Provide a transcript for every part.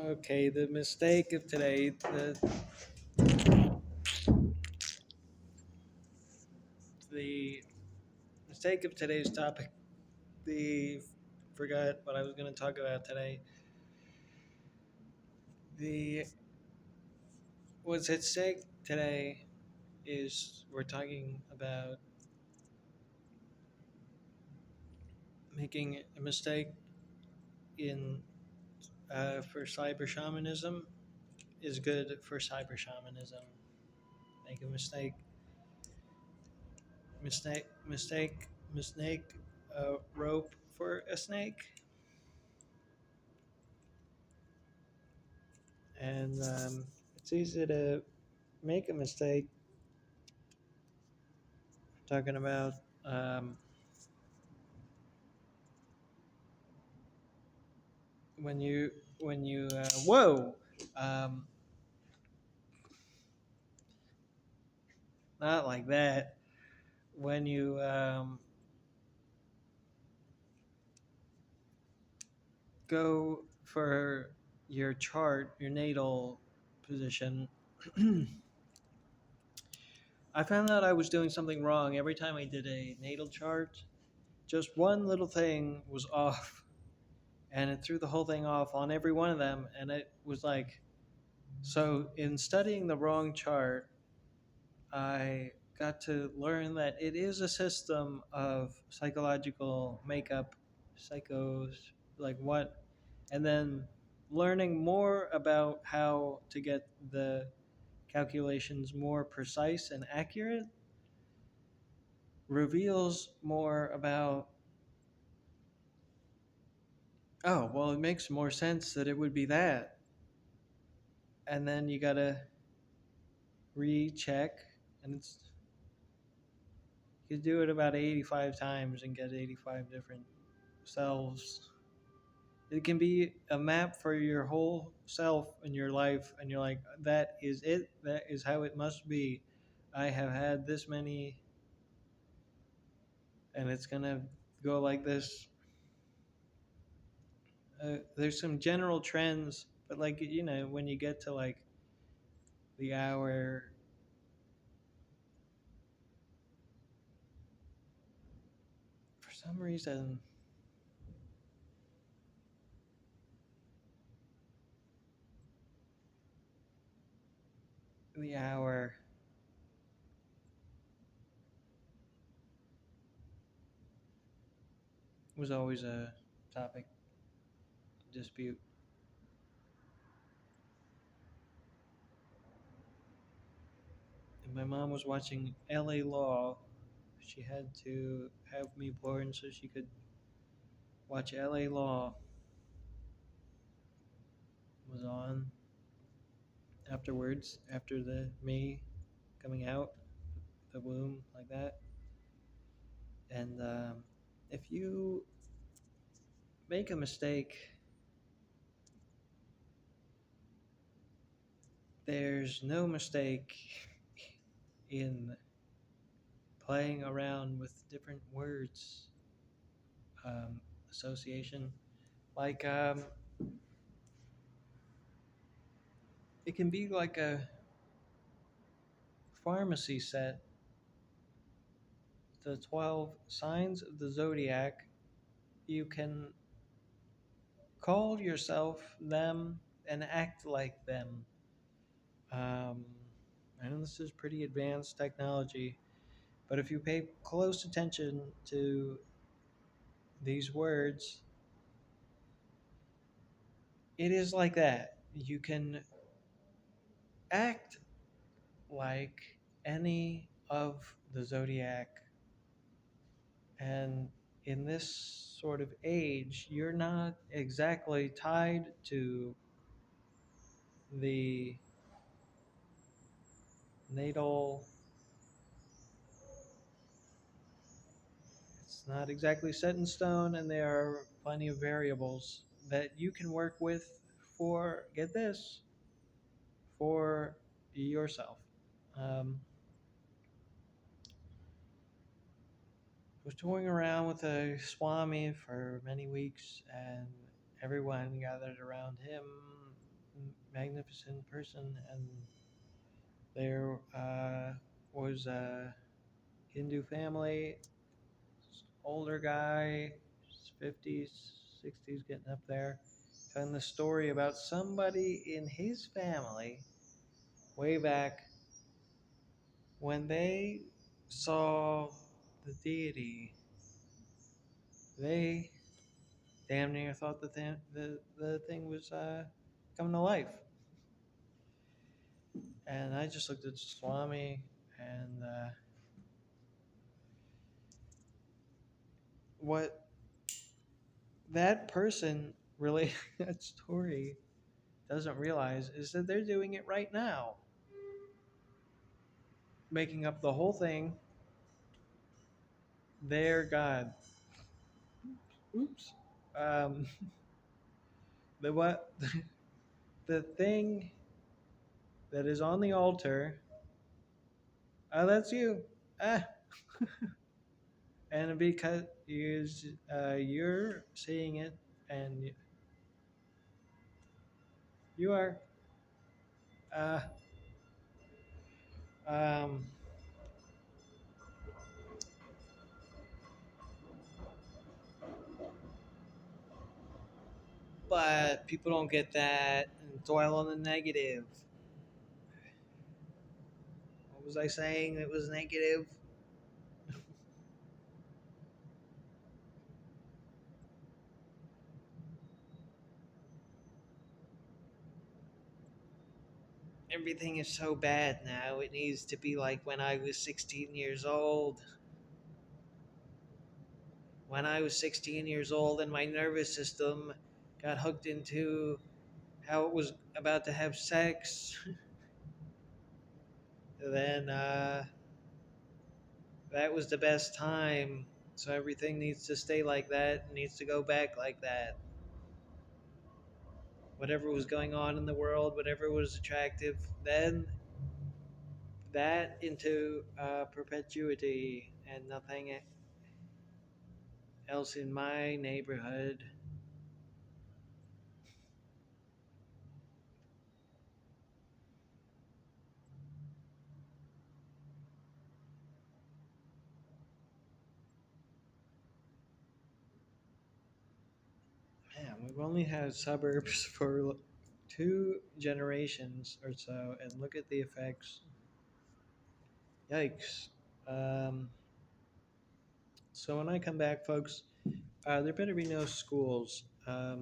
Okay, the mistake of today, the mistake of today's topic, the forgot what I was going to talk about today. The what's at stake today is we're talking about making a mistake in for cyber shamanism is good for cyber shamanism. Make a mistake, a rope for a snake, and it's easy to make a mistake. Talking about um, when you whoa, um, not like that. When you go for your chart, your natal position, I found out I was doing something wrong every time I did a natal chart. Just one little thing was off, and it threw the whole thing off on every one of them. And it was like, so in studying the wrong chart, I got to learn that it is a system of psychological makeup, psychos, like what, and then learning more about how to get the calculations more precise and accurate reveals more about, oh, well, it makes more sense that it would be that. And then you got to recheck, and you do it about 85 times and get 85 different selves. It can be a map for your whole self in your life, and you're like, that is it. That is how it must be. I have had this many, and it's gonna go like this. There's some general trends, but like when you get to like the hour, for some reason, the hour was always a topic dispute. And my mom was watching L.A. Law. She had to have me born so she could watch L.A. Law. Was on afterwards, after the me coming out the womb like that. And if you make a mistake, there's no mistake in playing around with different words, association. Like it can be like a pharmacy set, the 12 signs of the zodiac. You can call yourself them and act like them. Um, I know this is pretty advanced technology, but if you pay close attention to these words, it is like that. You can act like any of the zodiac, and in this sort of age, you're not exactly tied to the natal. It's not exactly set in stone, and there are plenty of variables that you can work with for, get this, for yourself. Um, was touring around with a Swami for many weeks, and everyone gathered around him. magnificent person, and there was a Hindu family, older guy, 50s, 60s, getting up there, telling the story about somebody in his family way back when they saw the deity. They damn near thought the thing was coming to life. And I just looked at Swami, and what that person relating that story doesn't realize is that they're doing it right now, making up the whole thing their God. Oops. Um, the what? The thing that is on the altar. Oh, that's you. Ah, and because you're seeing it, and you are. Uh, um, but people don't get that and dwell on the negative. What was I saying that was negative? Everything is so bad now. It needs to be like when I was 16 years old. When I was 16 years old and my nervous system got hooked into how it was about to have sex, then that was the best time. So everything needs to stay like that, needs to go back like that. Whatever was going on in the world, whatever was attractive, then that into perpetuity and nothing else in my neighborhood. Man, we've only had suburbs for 2 generations or so, and look at the effects. Yikes. Um, so when I come back, folks, there better be no schools. I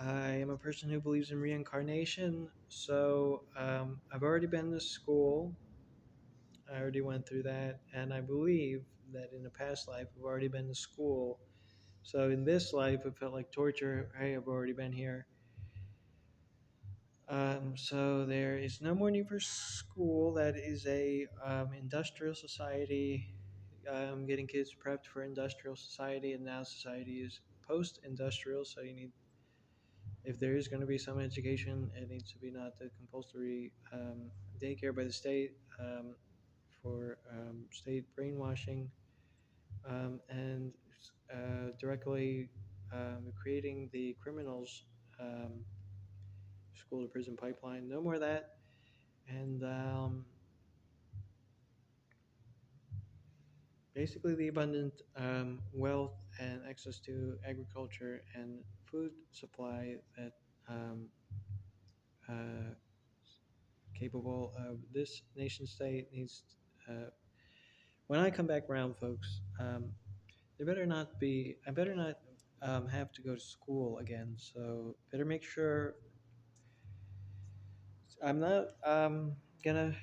am a person who believes in reincarnation, so I've already been to school. I already went through that, and I believe that in a past life I've already been to school. So in this life, it felt like torture. Hey, I've already been here. So there is no more need for school. That is a industrial society, getting kids prepped for industrial society, and now society is post-industrial. So you need, if there is going to be some education, it needs to be not the compulsory daycare by the state for state brainwashing and directly creating the criminals. Um, School to prison pipeline. No more of that. And basically, the abundant wealth and access to agriculture and food supply that um, uh, capable of this nation state needs. When I come back around, folks, there better not be. I better not have to go to school again. So better make sure I'm not gonna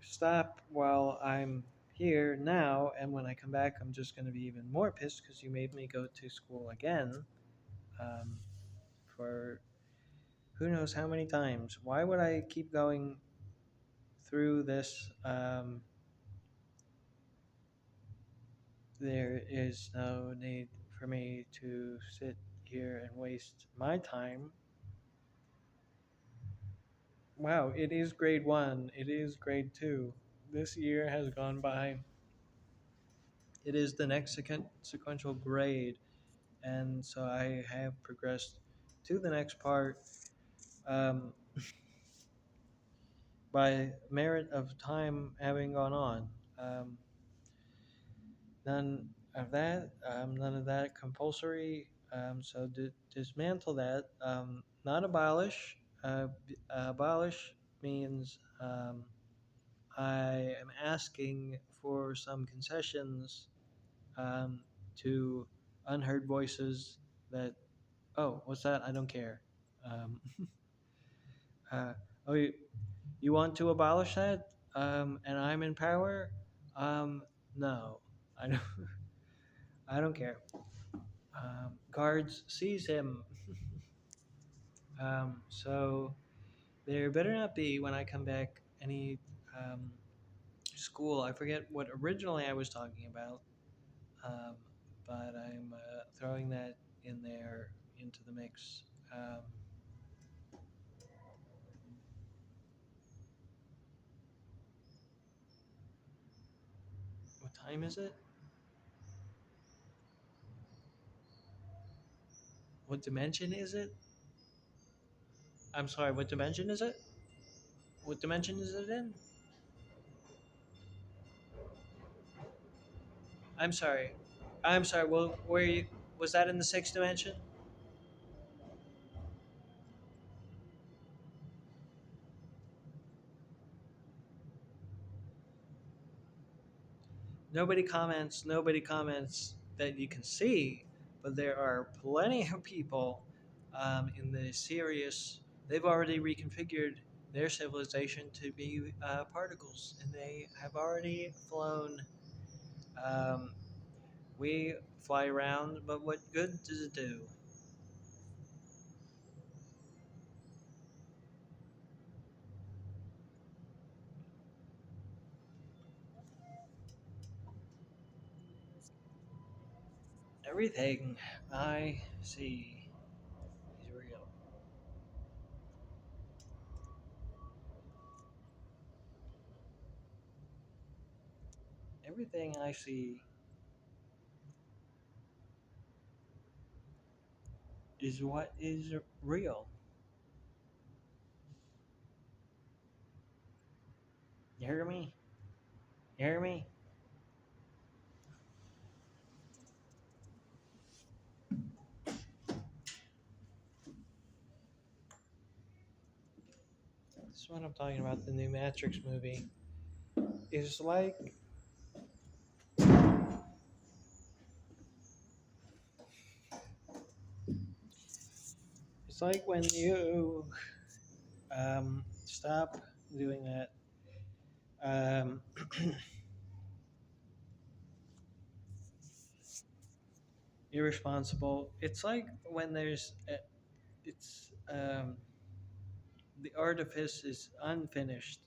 stop while I'm here now, and when I come back, I'm just going to be even more pissed because you made me go to school again um, for who knows how many times. Why would I keep going through this? There is no need for me to sit here and waste my time. Wow, it is grade one, it is grade two. This year has gone by. It is the next sequential grade, and so I have progressed to the next part. um, by merit of time having gone on. Um, none of that. None of that compulsory. So dismantle that. Not abolish. Abolish means I am asking for some concessions um, to unheard voices that, oh, what's that? I don't care. Um, uh, oh, you want to abolish that? And I'm in power? No, I don't. I don't care. Guards seize him. So there better not be when I come back any um, school. I forget what originally I was talking about, um, but I'm throwing that in there into the mix. Um, what time is it? What dimension is it? I'm sorry. What dimension is it? What dimension is it in? I'm sorry. I'm sorry. Well, where you was that in the sixth dimension? Nobody comments. Nobody comments that you can see, but there are plenty of people in the Sirius. They've already reconfigured their civilization to be particles, and they have already flown. Um, we fly around, but what good does it do? Everything I see is real. Everything I see is what is real. You hear me? You hear me? This is what I'm talking about. The new Matrix movie is like it's like when you stop doing that. Um, irresponsible. It's like when it's the artifice is unfinished.